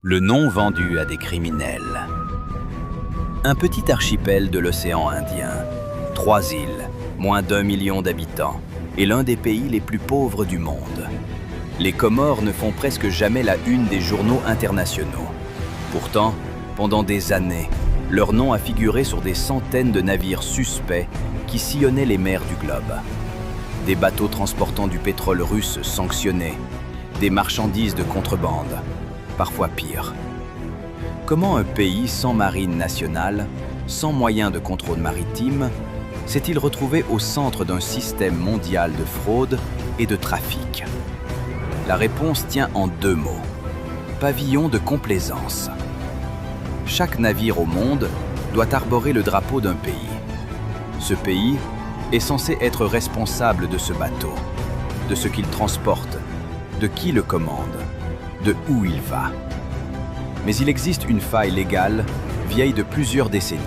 Le nom vendu à des criminels. Un petit archipel de l'océan Indien, 3 îles, moins d'1 million d'habitants, et l'un des pays les plus pauvres du monde. Les Comores ne font presque jamais la une des journaux internationaux. Pourtant, pendant des années, leur nom a figuré sur des centaines de navires suspects qui sillonnaient les mers du globe. Des bateaux transportant du pétrole russe sanctionné, des marchandises de contrebande, parfois pire. Comment un pays sans marine nationale, sans moyens de contrôle maritime, s'est-il retrouvé au centre d'un système mondial de fraude et de trafic? La réponse tient en 2 mots. Pavillon de complaisance. Chaque navire au monde doit arborer le drapeau d'un pays. Ce pays est censé être responsable de ce bateau, de ce qu'il transporte, de qui le commande, de où il va. Mais il existe une faille légale vieille de plusieurs décennies.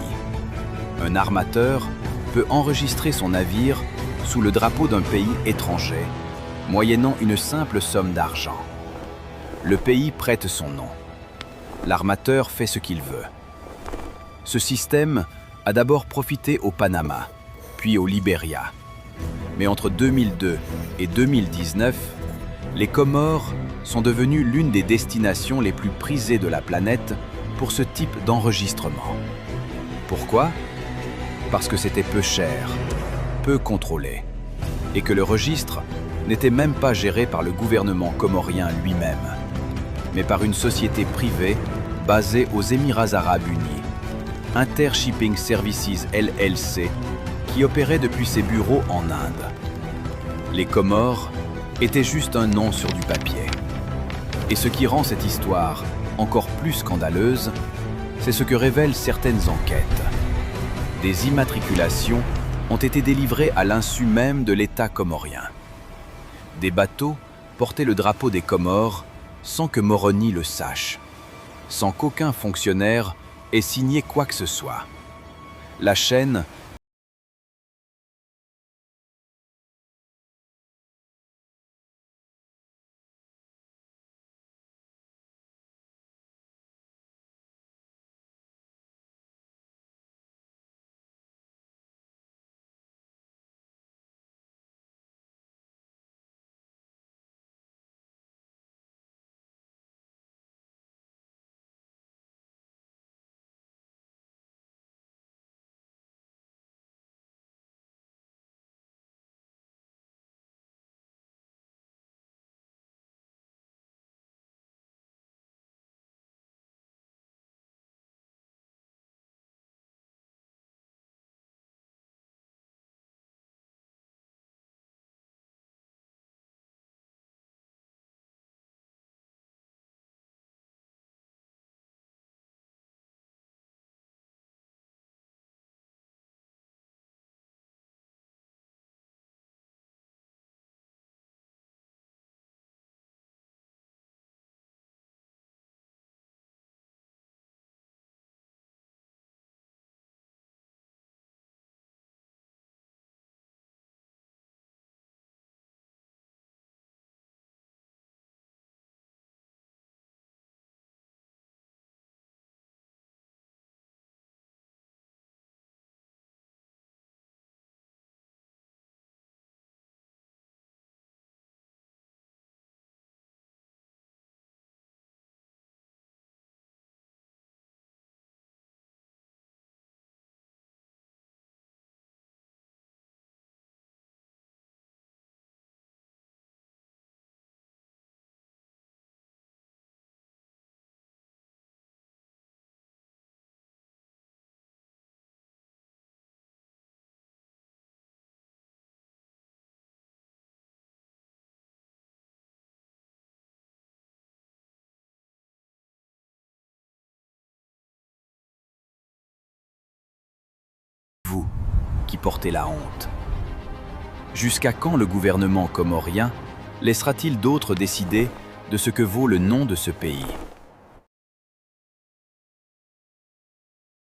Un armateur peut enregistrer son navire sous le drapeau d'un pays étranger, moyennant une simple somme d'argent. Le pays prête son nom. L'armateur fait ce qu'il veut. Ce système a d'abord profité au Panama, puis au Libéria. Mais entre 2002 et 2019, les Comores sont devenues l'une des destinations les plus prisées de la planète pour ce type d'enregistrement. Pourquoi? Parce que c'était peu cher, peu contrôlé, et que le registre n'était même pas géré par le gouvernement comorien lui-même, mais par une société privée basée aux Émirats arabes unis, Intershipping Services LLC, qui opérait depuis ses bureaux en Inde. Les Comores étaient juste un nom sur du papier. Et ce qui rend cette histoire encore plus scandaleuse, c'est ce que révèlent certaines enquêtes. Des immatriculations ont été délivrées à l'insu même de l'État comorien. Des bateaux portaient le drapeau des Comores sans que Moroni le sache, sans qu'aucun fonctionnaire ait signé quoi que ce soit. La chaîne vous qui portez la honte. Jusqu'à quand le gouvernement comorien laissera-t-il d'autres décider de ce que vaut le nom de ce pays ?